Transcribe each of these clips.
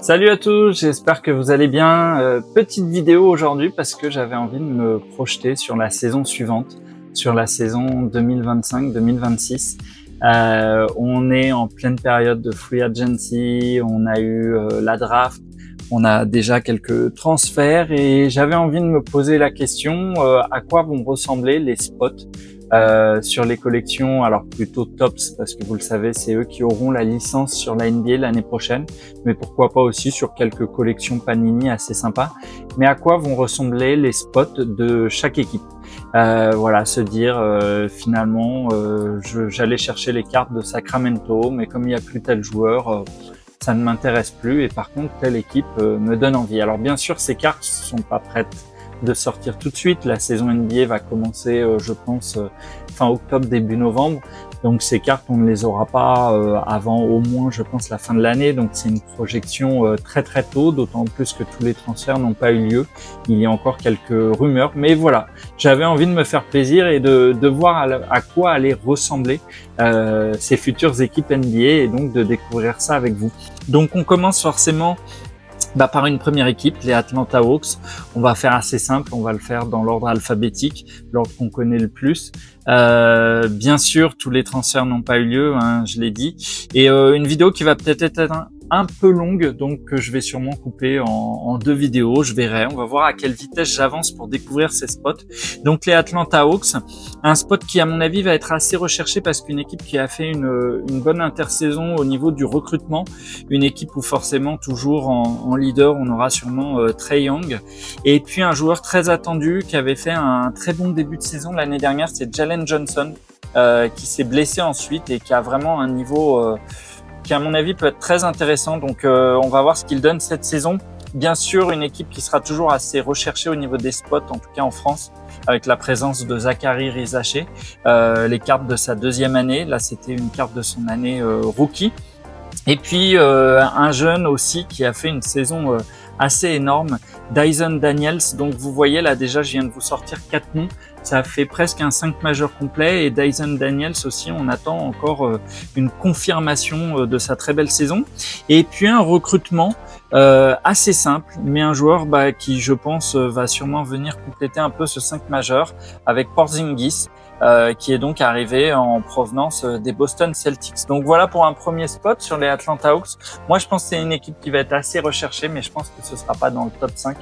Salut à tous, j'espère que vous allez bien. Petite vidéo aujourd'hui parce que j'avais envie de me projeter sur la saison suivante, sur la saison 2025-2026. On est en pleine période de free agency, on a eu la draft, on a déjà quelques transferts et j'avais envie de me poser la question à quoi vont ressembler les spots sur les collections, alors plutôt tops parce que vous le savez, c'est eux qui auront la licence sur la NBA l'année prochaine, mais pourquoi pas aussi sur quelques collections Panini assez sympas. Mais à quoi vont ressembler les spots de chaque équipe? Voilà, se dire finalement j'allais chercher les cartes de Sacramento, mais comme il n'y a plus tel joueur, ça ne m'intéresse plus, et par contre telle équipe me donne envie. Alors bien sûr, ces cartes sont pas prêtes de sortir tout de suite. La saison NBA va commencer, je pense, fin octobre, début novembre. Donc ces cartes, on ne les aura pas avant au moins, je pense, la fin de l'année. Donc c'est une projection très très tôt, d'autant plus que tous les transferts n'ont pas eu lieu. Il y a encore quelques rumeurs, mais voilà, j'avais envie de me faire plaisir et de voir à quoi allaient ressembler ces futures équipes NBA, et donc de découvrir ça avec vous. Donc on commence forcément par une première équipe, les Atlanta Hawks. On va faire assez simple, on va le faire dans l'ordre alphabétique, l'ordre qu'on connaît le plus. Bien sûr, tous les transferts n'ont pas eu lieu, hein, je l'ai dit. Et une vidéo qui va peut-être être un peu longue, donc que je vais sûrement couper en deux vidéos, je verrai. On va voir à quelle vitesse j'avance pour découvrir ces spots. Donc les Atlanta Hawks, un spot qui à mon avis va être assez recherché parce qu'une équipe qui a fait une bonne intersaison au niveau du recrutement, une équipe où forcément toujours en leader on aura sûrement Trae Young, et puis un joueur très attendu qui avait fait un très bon début de saison l'année dernière, c'est Jalen Johnson, qui s'est blessé ensuite et qui a vraiment un niveau qui à mon avis peut être très intéressant. Donc on va voir ce qu'il donne cette saison. Bien sûr, une équipe qui sera toujours assez recherchée au niveau des spots, en tout cas en France, avec la présence de Zachary Rizaché, les cartes de sa deuxième année. Là, c'était une carte de son année rookie. Et puis un jeune aussi qui a fait une saison assez énorme, Dyson Daniels. Donc vous voyez là déjà, je viens de vous sortir 4 noms. Ça fait presque un 5 majeur complet, et Dyson Daniels aussi, on attend encore une confirmation de sa très belle saison. Et puis un recrutement assez simple, mais un joueur qui, je pense, va sûrement venir compléter un peu ce 5 majeur avec Porzingis, qui est donc arrivé en provenance des Boston Celtics. Donc voilà pour un premier spot sur les Atlanta Hawks. Moi, je pense que c'est une équipe qui va être assez recherchée, mais je pense que ce sera pas dans le top 5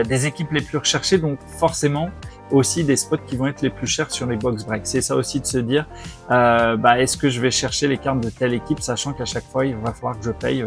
des équipes les plus recherchées, donc forcément aussi des spots qui vont être les plus chers sur les box breaks. C'est ça aussi de se dire, est-ce que je vais chercher les cartes de telle équipe, sachant qu'à chaque fois, il va falloir que je paye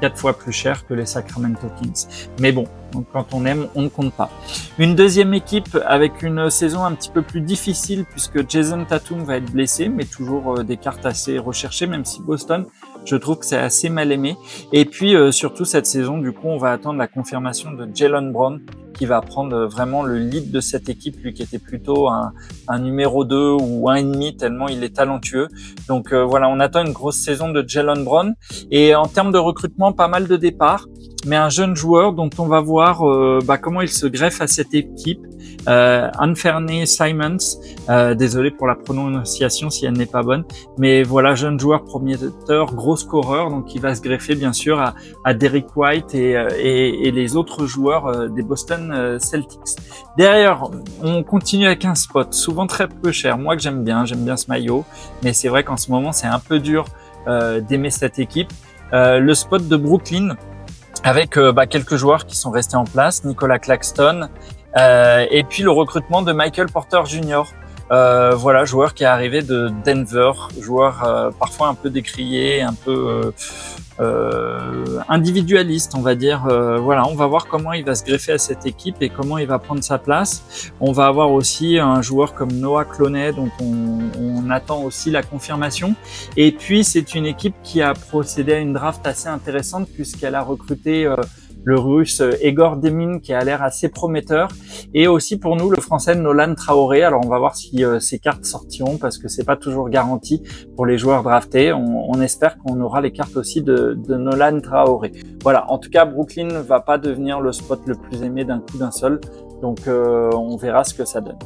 4 fois plus cher que les Sacramento Kings. Mais bon, donc quand on aime, on ne compte pas. Une deuxième équipe avec une saison un petit peu plus difficile puisque Jason Tatum va être blessé, mais toujours des cartes assez recherchées, même si Boston, je trouve que c'est assez mal aimé. Et puis surtout cette saison, du coup, on va attendre la confirmation de Jaylen Brown, qui va prendre vraiment le lead de cette équipe, lui qui était plutôt un numéro 2 ou 1,5 tellement il est talentueux. Donc voilà, on attend une grosse saison de Jaylen Brown. Et en termes de recrutement, pas mal de départs, mais un jeune joueur dont on va voir comment il se greffe à cette équipe, Anfernee Simons, désolé pour la prononciation si elle n'est pas bonne, mais voilà, jeune joueur prometteur, gros scoreur, donc il va se greffer bien sûr à Derrick White et les autres joueurs des Boston Celtics. Derrière, on continue avec un spot souvent très peu cher, moi que j'aime bien ce maillot, mais c'est vrai qu'en ce moment c'est un peu dur d'aimer cette équipe. Le spot de Brooklyn avec quelques joueurs qui sont restés en place, Nicolas Claxton, et puis le recrutement de Michael Porter Jr. Voilà, joueur qui est arrivé de Denver, joueur parfois un peu décrié, un peu individualiste, on va dire. Voilà, on va voir comment il va se greffer à cette équipe et comment il va prendre sa place. On va avoir aussi un joueur comme Noah Clowney, dont on attend aussi la confirmation. Et puis, c'est une équipe qui a procédé à une draft assez intéressante puisqu'elle a recruté le russe Egor Demin, qui a l'air assez prometteur, et aussi pour nous le français Nolan Traoré. Alors on va voir si ces cartes sortiront parce que c'est pas toujours garanti pour les joueurs draftés. On espère qu'on aura les cartes aussi de Nolan Traoré. Voilà, en tout cas Brooklyn ne va pas devenir le spot le plus aimé d'un coup d'un seul, donc on verra ce que ça donne.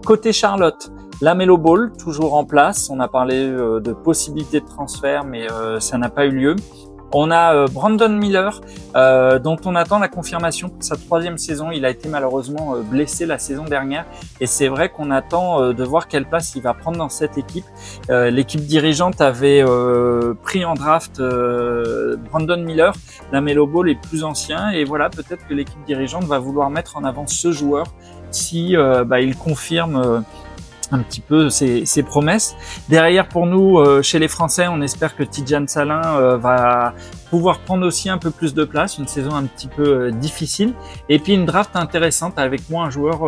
Côté Charlotte, LaMelo Ball toujours en place. On a parlé de possibilités de transfert, mais ça n'a pas eu lieu. On a Brandon Miller, dont on attend la confirmation pour sa 3e saison. Il a été malheureusement blessé la saison dernière, et c'est vrai qu'on attend de voir quelle place il va prendre dans cette équipe. L'équipe dirigeante avait pris en draft Brandon Miller, LaMelo Ball est plus ancien, et voilà, peut-être que l'équipe dirigeante va vouloir mettre en avant ce joueur si il confirme un petit peu ses promesses. Derrière, pour nous, chez les Français, on espère que Tidjane Salin va pouvoir prendre aussi un peu plus de place, une saison un petit peu difficile, et puis une draft intéressante avec moi, un joueur,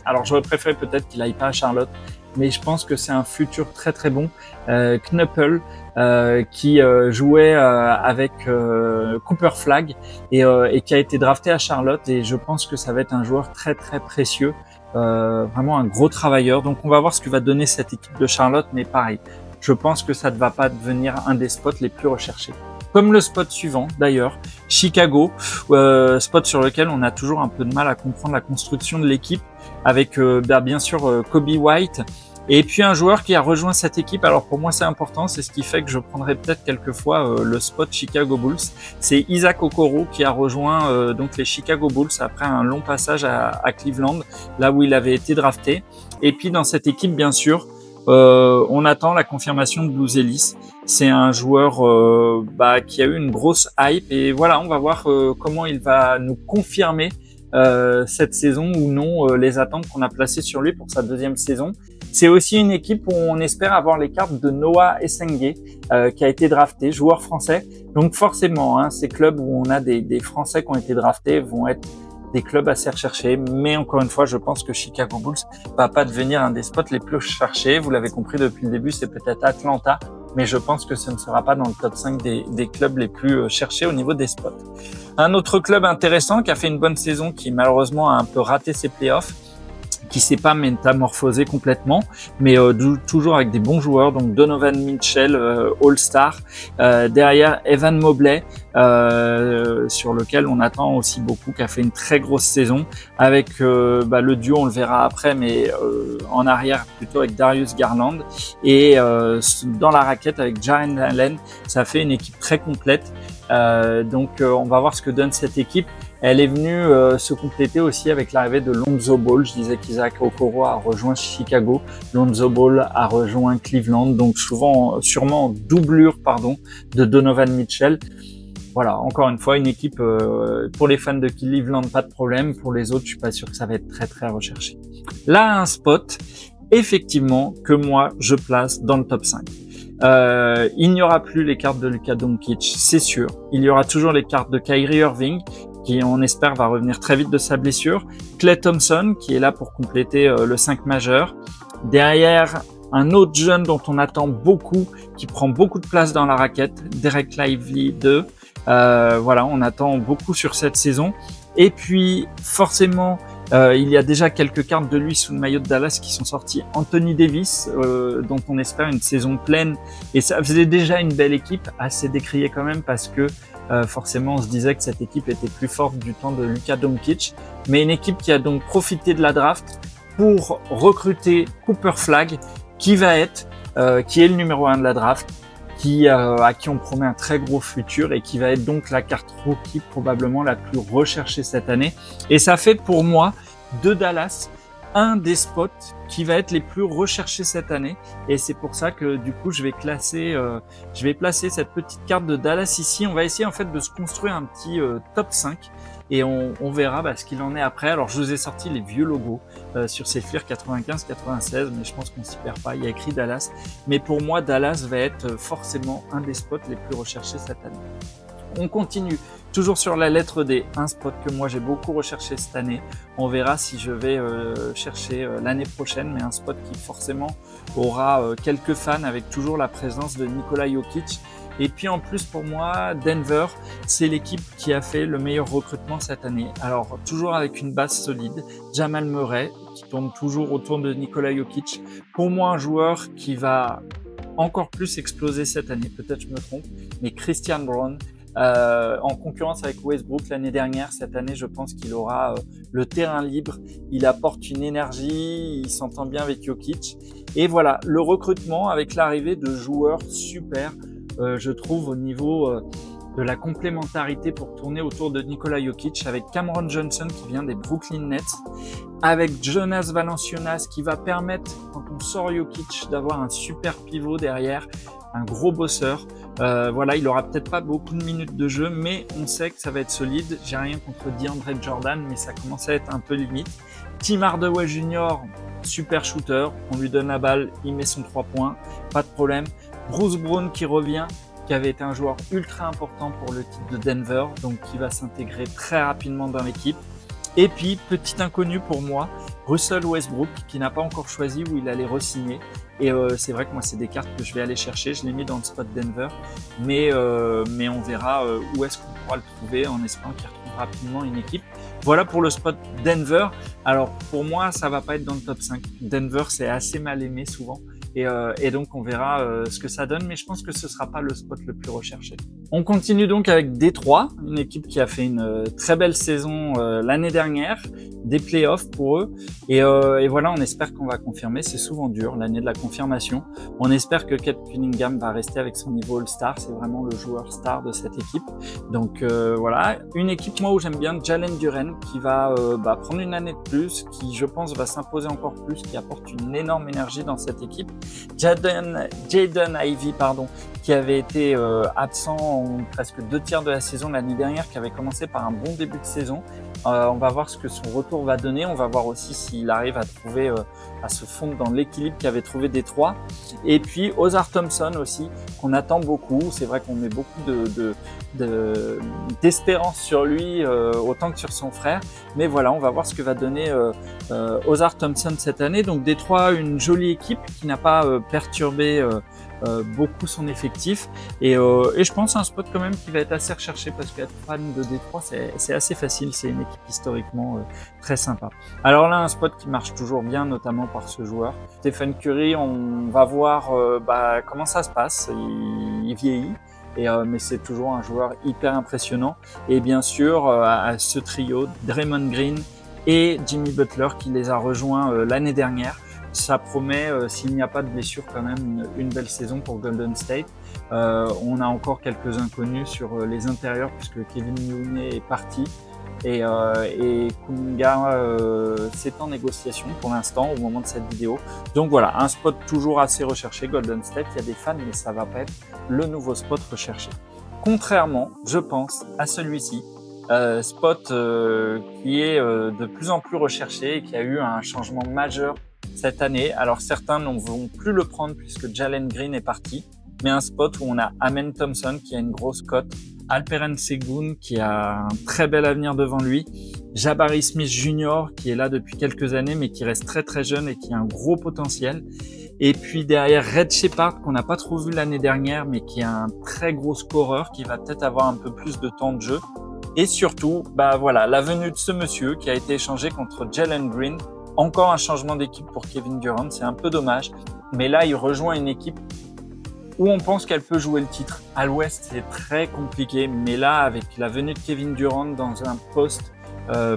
alors j'aurais préféré peut-être qu'il aille pas à Charlotte, mais je pense que c'est un futur très très bon, Knuppel, qui jouait avec Cooper Flagg et qui a été drafté à Charlotte, et je pense que ça va être un joueur très très précieux, vraiment un gros travailleur. Donc on va voir ce que va donner cette équipe de Charlotte, mais pareil, je pense que ça ne va pas devenir un des spots les plus recherchés. Comme le spot suivant d'ailleurs, Chicago, spot sur lequel on a toujours un peu de mal à comprendre la construction de l'équipe, avec bien sûr Kobe White, et puis un joueur qui a rejoint cette équipe. Alors pour moi c'est important, c'est ce qui fait que je prendrai peut-être quelquefois le spot Chicago Bulls. C'est Isaac Okoro qui a rejoint donc les Chicago Bulls après un long passage à Cleveland, là où il avait été drafté. Et puis dans cette équipe, bien sûr, on attend la confirmation de Blues Ellis. C'est un joueur qui a eu une grosse hype, et voilà, on va voir comment il va nous confirmer cette saison ou non les attentes qu'on a placées sur lui pour sa 2e saison. C'est aussi une équipe où on espère avoir les cartes de Noah Essengue, qui a été drafté, joueur français. Donc forcément, ces clubs où on a des Français qui ont été draftés vont être des clubs assez recherchés. Mais encore une fois, je pense que Chicago Bulls va pas devenir un des spots les plus recherchés. Vous l'avez compris depuis le début, c'est peut-être Atlanta, mais je pense que ce ne sera pas dans le top 5 des clubs les plus cherchés au niveau des spots. Un autre club intéressant qui a fait une bonne saison, qui malheureusement a un peu raté ses playoffs, qui s'est pas métamorphosé complètement, mais toujours avec des bons joueurs, donc Donovan Mitchell, All-Star, derrière Evan Mobley, sur lequel on attend aussi beaucoup, qui a fait une très grosse saison, avec le duo, on le verra après, mais en arrière plutôt avec Darius Garland, et dans la raquette avec Jaren Allen. Ça fait une équipe très complète, donc on va voir ce que donne cette équipe. Elle est venue se compléter aussi avec l'arrivée de Lonzo Ball. Je disais qu'Isaac Okoro a rejoint Chicago, Lonzo Ball a rejoint Cleveland, donc sûrement en doublure de Donovan Mitchell. Voilà, encore une fois, une équipe pour les fans de Cleveland, pas de problème. Pour les autres, je suis pas sûr que ça va être très très recherché. Là, un spot, effectivement, que moi je place dans le top 5. Il n'y aura plus les cartes de Luka Doncic, c'est sûr. Il y aura toujours les cartes de Kyrie Irving, qui on espère va revenir très vite de sa blessure. Klay Thompson, qui est là pour compléter le 5 majeur. Derrière, un autre jeune dont on attend beaucoup, qui prend beaucoup de place dans la raquette, Derek Lively 2. Voilà, on attend beaucoup sur cette saison. Et puis, forcément, il y a déjà quelques cartes de lui sous le maillot de Dallas qui sont sorties. Anthony Davis, dont on espère une saison pleine. Et ça faisait déjà une belle équipe, assez décriée quand même, parce que forcément, on se disait que cette équipe était plus forte du temps de Luka Doncic. Mais une équipe qui a donc profité de la draft pour recruter Cooper Flagg, qui est le numéro 1 de la draft, à qui on promet un très gros futur, et qui va être donc la carte rookie probablement la plus recherchée cette année. Et ça fait pour moi de Dallas un des spots qui va être les plus recherchés cette année, et c'est pour ça que du coup je vais placer cette petite carte de Dallas ici. On va essayer en fait de se construire un petit top 5, et on verra ce qu'il en est après. Alors je vous ai sorti les vieux logos sur ces Fleer 95-96, mais je pense qu'on s'y perd pas, il y a écrit Dallas, mais pour moi Dallas va être forcément un des spots les plus recherchés cette année. On continue toujours sur la lettre D, un spot que moi j'ai beaucoup recherché cette année. On verra si je vais chercher l'année prochaine, mais un spot qui forcément aura quelques fans, avec toujours la présence de Nikola Jokic. Et puis en plus pour moi, Denver, c'est l'équipe qui a fait le meilleur recrutement cette année. Alors toujours avec une base solide, Jamal Murray qui tourne toujours autour de Nikola Jokic. Pour moi, un joueur qui va encore plus exploser cette année, peut-être je me trompe, mais Christian Braun, en concurrence avec Westbrook l'année dernière. Cette année, je pense qu'il aura le terrain libre, il apporte une énergie, il s'entend bien avec Jokic. Et voilà, le recrutement avec l'arrivée de joueurs super, je trouve, au niveau de la complémentarité pour tourner autour de Nikola Jokic, avec Cameron Johnson qui vient des Brooklyn Nets, avec Jonas Valanciunas qui va permettre, quand on sort Jokic, d'avoir un super pivot derrière, un gros bosseur. Voilà, il aura peut-être pas beaucoup de minutes de jeu, mais on sait que ça va être solide. J'ai rien contre DeAndre Jordan, mais ça commence à être un peu limite. Tim Hardaway Jr., super shooter, on lui donne la balle, il met son 3 points, pas de problème. Bruce Brown qui revient, qui avait été un joueur ultra important pour le titre de Denver, donc qui va s'intégrer très rapidement dans l'équipe. Et puis, petit inconnu pour moi, Russell Westbrook, qui n'a pas encore choisi où il allait re-signer. Et c'est vrai que moi, c'est des cartes que je vais aller chercher. Je l'ai mis dans le spot Denver, mais on verra où est-ce qu'on pourra le trouver en espérant qu'il retrouve rapidement une équipe. Voilà pour le spot Denver. Alors, pour moi, ça va pas être dans le top 5. Denver, c'est assez mal aimé souvent. Et donc, on verra ce que ça donne, mais je pense que ce sera pas le spot le plus recherché. On continue donc avec Détroit, une équipe qui a fait une très belle saison l'année dernière, des playoffs pour eux. Et voilà, on espère qu'on va confirmer. C'est souvent dur, l'année de la confirmation. On espère que Cade Cunningham va rester avec son niveau All-Star. C'est vraiment le joueur star de cette équipe. Donc voilà, une équipe moi où j'aime bien, Jalen Duren, qui va prendre une année de plus, qui je pense va s'imposer encore plus, qui apporte une énorme énergie dans cette équipe. Jaden Ivey, qui avait été absent en presque 2/3 de la saison l'année dernière, qui avait commencé par un bon début de saison. On va voir ce que son retour va donner. On va voir aussi s'il arrive à trouver, à se fondre dans l'équilibre qu'avait trouvé Détroit. Et puis Ozar Thompson aussi, qu'on attend beaucoup. C'est vrai qu'on met beaucoup d'espérance sur lui, autant que sur son frère. Mais voilà, on va voir ce que va donner Ozar Thompson cette année. Donc Détroit, une jolie équipe qui n'a pas perturbé beaucoup son effectif et je pense un spot quand même qui va être assez recherché parce qu'être fan de Détroit c'est assez facile, c'est une équipe historiquement très sympa. Alors là un spot qui marche toujours bien notamment par ce joueur Stephen Curry, on va voir comment ça se passe, il vieillit mais c'est toujours un joueur hyper impressionnant et bien sûr à ce trio Draymond Green et Jimmy Butler qui les a rejoints l'année dernière. Ça promet, s'il n'y a pas de blessure, quand même une belle saison pour Golden State. On a encore quelques inconnus sur les intérieurs puisque Kevin Looney est parti et Kuminga c'est en négociation pour l'instant au moment de cette vidéo. Donc voilà, un spot toujours assez recherché, Golden State. Il y a des fans, mais ça va pas être le nouveau spot recherché. Contrairement, je pense, à celui-ci, spot qui est de plus en plus recherché et qui a eu un changement majeur cette année. Alors certains ne vont plus le prendre puisque Jalen Green est parti, mais un spot où on a Amen Thompson qui a une grosse cote, Alperen Sengun qui a un très bel avenir devant lui, Jabari Smith Jr. qui est là depuis quelques années mais qui reste très très jeune et qui a un gros potentiel. Et puis derrière Red Shepard qu'on n'a pas trop vu l'année dernière mais qui est un très gros scoreur qui va peut-être avoir un peu plus de temps de jeu. Et surtout, voilà, la venue de ce monsieur qui a été échangé contre Jalen Green. Encore un changement d'équipe pour Kevin Durant, c'est un peu dommage. Mais là, il rejoint une équipe où on pense qu'elle peut jouer le titre. À l'Ouest, c'est très compliqué. Mais là, avec la venue de Kevin Durant dans un poste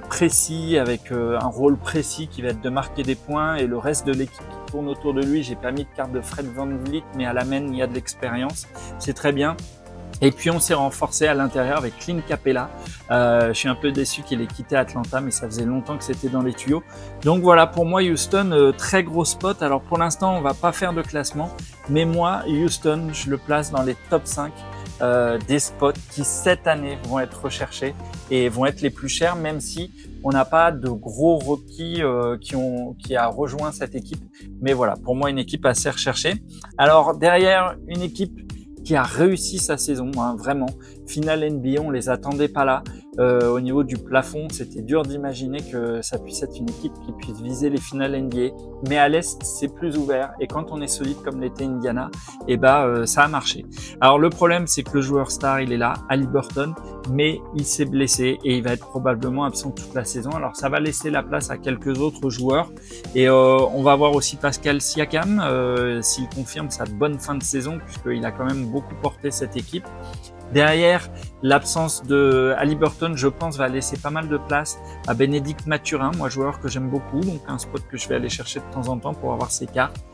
précis, avec un rôle précis qui va être de marquer des points et le reste de l'équipe qui tourne autour de lui, j'ai pas mis de carte de Fred VanVleet, mais à la main, il y a de l'expérience. C'est très bien. Et puis on s'est renforcé à l'intérieur avec Clint Capella. Je suis un peu déçu qu'il ait quitté Atlanta, mais ça faisait longtemps que c'était dans les tuyaux. Donc voilà, pour moi Houston, très gros spot. Alors pour l'instant, on va pas faire de classement, mais moi Houston, je le place dans les top 5 des spots qui cette année vont être recherchés et vont être les plus chers, même si on n'a pas de gros rookies qui a rejoint cette équipe. Mais voilà, pour moi une équipe assez recherchée. Alors derrière, une équipe qui a réussi sa saison, vraiment. Finale NBA, on les attendait pas là. Au niveau du plafond, c'était dur d'imaginer que ça puisse être une équipe qui puisse viser les finales NBA. Mais à l'Est, c'est plus ouvert. Et quand on est solide comme l'était Indiana, ça a marché. Alors le problème, c'est que le joueur star, il est là, Haliburton, mais il s'est blessé et il va être probablement absent toute la saison. Alors ça va laisser la place à quelques autres joueurs. Et on va voir aussi Pascal Siakam, s'il confirme sa bonne fin de saison, puisqu'il a quand même beaucoup porté cette équipe. Derrière, l'absence de Haliburton, je pense, va laisser pas mal de place à Bénédicte Mathurin, moi joueur que j'aime beaucoup, donc un spot que je vais aller chercher de temps en temps pour avoir ses cartes.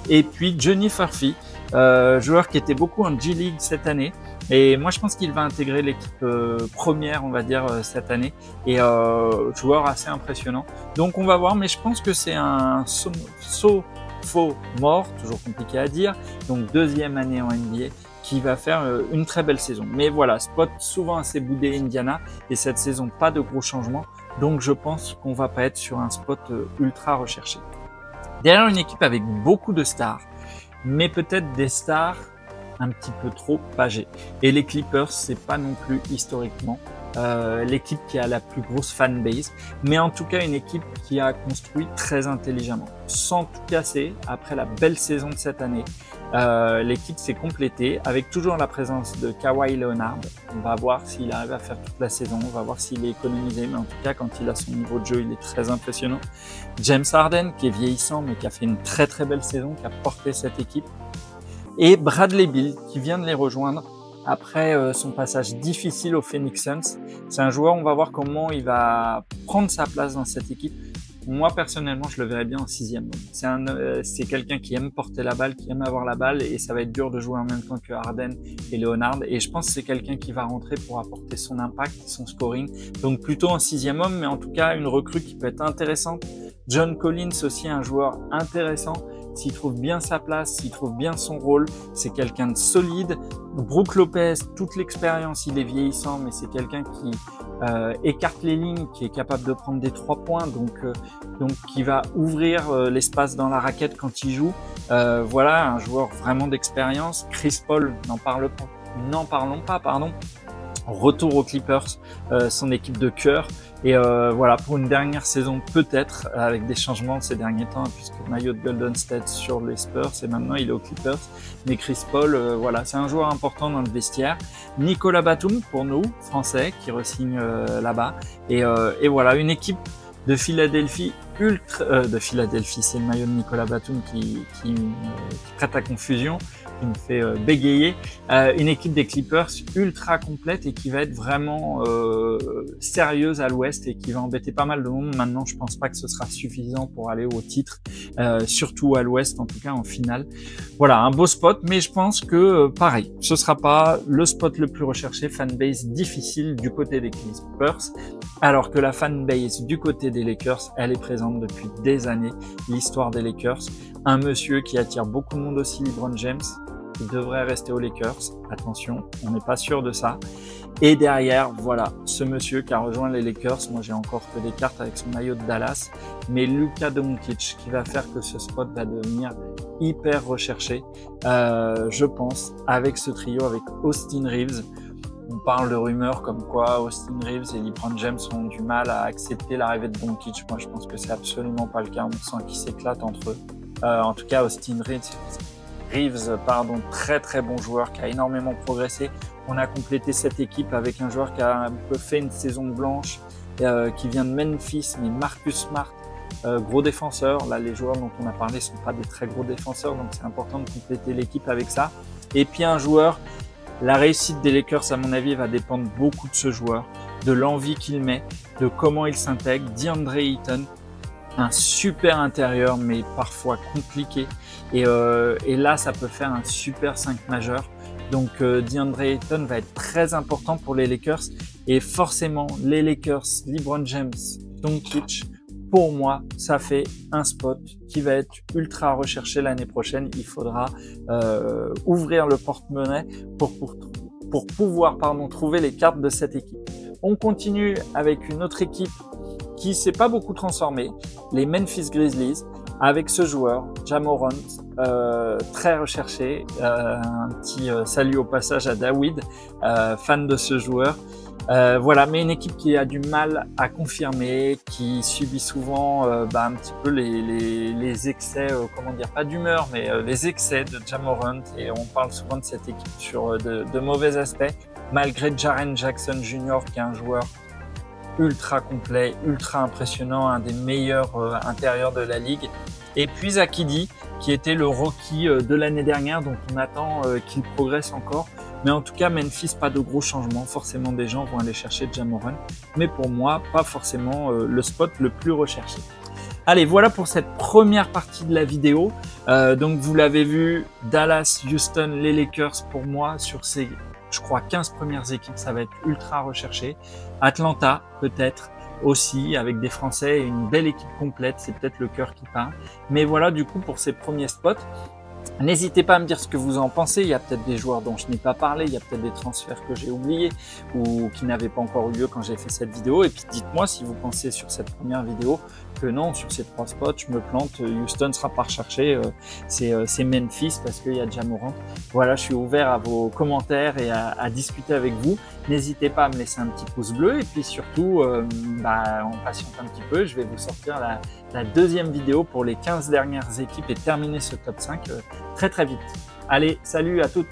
Et puis Johnny Furphy, joueur qui était beaucoup en G-League cette année. Et moi, je pense qu'il va intégrer l'équipe première, on va dire, cette année. Et joueur assez impressionnant. Donc, on va voir. Mais je pense que c'est un sophomore, toujours compliqué à dire. Donc, deuxième année en NBA, qui va faire une très belle saison. Mais voilà, spot souvent assez boudé Indiana. Et cette saison, pas de gros changements. Donc, je pense qu'on va pas être sur un spot ultra recherché. Derrière une équipe avec beaucoup de stars, mais peut-être des stars un petit peu trop âgées. Et les Clippers, c'est pas non plus historiquement l'équipe qui a la plus grosse fanbase, mais en tout cas une équipe qui a construit très intelligemment. Sans tout casser, après la belle saison de cette année, l'équipe s'est complétée avec toujours la présence de Kawhi Leonard. On va voir s'il arrive à faire toute la saison, on va voir s'il est économisé, mais en tout cas quand il a son niveau de jeu, il est très impressionnant. James Harden qui est vieillissant mais qui a fait une très très belle saison, qui a porté cette équipe. Et Bradley Beal qui vient de les rejoindre après son passage difficile au Phoenix Suns. C'est un joueur, on va voir comment il va prendre sa place dans cette équipe. Moi, personnellement, je le verrais bien en 6e homme. C'est quelqu'un qui aime porter la balle, qui aime avoir la balle, et ça va être dur de jouer en même temps que Harden et Leonard. Et je pense que c'est quelqu'un qui va rentrer pour apporter son impact, son scoring. Donc plutôt en 6e homme, mais en tout cas, une recrue qui peut être intéressante. John Collins aussi, un joueur intéressant. S'il trouve bien sa place, s'il trouve bien son rôle, c'est quelqu'un de solide. Brook Lopez, toute l'expérience, il est vieillissant, mais c'est quelqu'un qui écarte les lignes, qui est capable de prendre des 3 points, donc qui va ouvrir l'espace dans la raquette quand il joue. Voilà, un joueur vraiment d'expérience. Chris Paul, n'en parlons pas, pardon. Retour aux Clippers, son équipe de cœur. Et voilà, pour une dernière saison peut-être, avec des changements ces derniers temps, puisque le maillot de Golden State sur les Spurs, et maintenant il est aux Clippers. Mais Chris Paul, voilà, c'est un joueur important dans le vestiaire. Nicolas Batum, pour nous, français, qui re-signe là-bas. Et voilà, une équipe de Philadelphie de Philadelphie, c'est le maillot de Nicolas Batum qui prête à confusion, qui me fait bégayer. Une équipe des Clippers ultra complète et qui va être vraiment sérieuse à l'Ouest et qui va embêter pas mal de monde. Maintenant, je pense pas que ce sera suffisant pour aller au titre, surtout à l'Ouest, en tout cas en finale. Voilà, un beau spot, mais je pense que pareil, ce sera pas le spot le plus recherché, fanbase difficile du côté des Clippers, alors que la fanbase du côté des Lakers, elle est présente depuis des années. L'histoire des Lakers, un monsieur qui attire beaucoup de monde aussi, LeBron James, qui devrait rester aux Lakers. Attention, on n'est pas sûr de ça. Et derrière, voilà, ce monsieur qui a rejoint les Lakers. Moi, j'ai encore que des cartes avec son maillot de Dallas, mais Luka Doncic qui va faire que ce spot va devenir hyper recherché, je pense, avec ce trio, avec Austin Reeves. On parle de rumeurs comme quoi Austin Reeves et LeBron James ont du mal à accepter l'arrivée de Doncic. Moi, je pense que c'est absolument pas le cas. On sent qu'ils s'éclatent entre eux. En tout cas, Austin Reeves, très très bon joueur qui a énormément progressé. On a complété cette équipe avec un joueur qui a un peu fait une saison blanche, qui vient de Memphis, mais Marcus Smart, gros défenseur. Là, les joueurs dont on a parlé sont pas des très gros défenseurs, donc c'est important de compléter l'équipe avec ça. Et puis un joueur, la réussite des Lakers, à mon avis, va dépendre beaucoup de ce joueur, de l'envie qu'il met, de comment il s'intègre. DeAndre Ayton, un super intérieur, mais parfois compliqué. Et là, ça peut faire un super 5 majeur. Donc, DeAndre Ayton va être très important pour les Lakers. Et forcément, les Lakers, LeBron James, Doncic, pour moi, ça fait un spot qui va être ultra recherché l'année prochaine. Il faudra ouvrir le porte-monnaie pour pouvoir trouver les cartes de cette équipe. On continue avec une autre équipe qui s'est pas beaucoup transformée, les Memphis Grizzlies, avec ce joueur, Ja Morant, très recherché. Un petit salut au passage à David, fan de ce joueur. Voilà, mais une équipe qui a du mal à confirmer, qui subit souvent un petit peu les excès, pas d'humeur, mais les excès de Ja Morant, et on parle souvent de cette équipe sur de mauvais aspects, malgré Jaren Jackson Jr., qui est un joueur ultra complet, ultra impressionnant, un des meilleurs intérieurs de la ligue. Et puis Zach Edey, qui était le rookie de l'année dernière, donc on attend qu'il progresse encore. Mais en tout cas, Memphis, pas de gros changements. Forcément, des gens vont aller chercher Ja Morant. Mais pour moi, pas forcément le spot le plus recherché. Allez, voilà pour cette première partie de la vidéo. Donc, vous l'avez vu, Dallas, Houston, les Lakers, pour moi, sur ces, je crois, 15 premières équipes, ça va être ultra recherché. Atlanta, peut-être aussi, avec des Français et une belle équipe complète. C'est peut-être le cœur qui parle. Mais voilà, du coup, pour ces premiers spots. N'hésitez pas à me dire ce que vous en pensez. Il y a peut-être des joueurs dont je n'ai pas parlé, il y a peut-être des transferts que j'ai oubliés ou qui n'avaient pas encore eu lieu quand j'ai fait cette vidéo. Et puis dites-moi si vous pensez sur cette première vidéo que non, sur ces 3 spots, je me plante, Houston ne sera pas recherché, c'est Memphis parce qu'il y a Ja Morant. Voilà, je suis ouvert à vos commentaires et à discuter avec vous. N'hésitez pas à me laisser un petit pouce bleu et puis surtout, on patiente un petit peu. Je vais vous sortir la deuxième vidéo pour les 15 dernières équipes et terminer ce top 5 très vite. Allez, salut à toutes!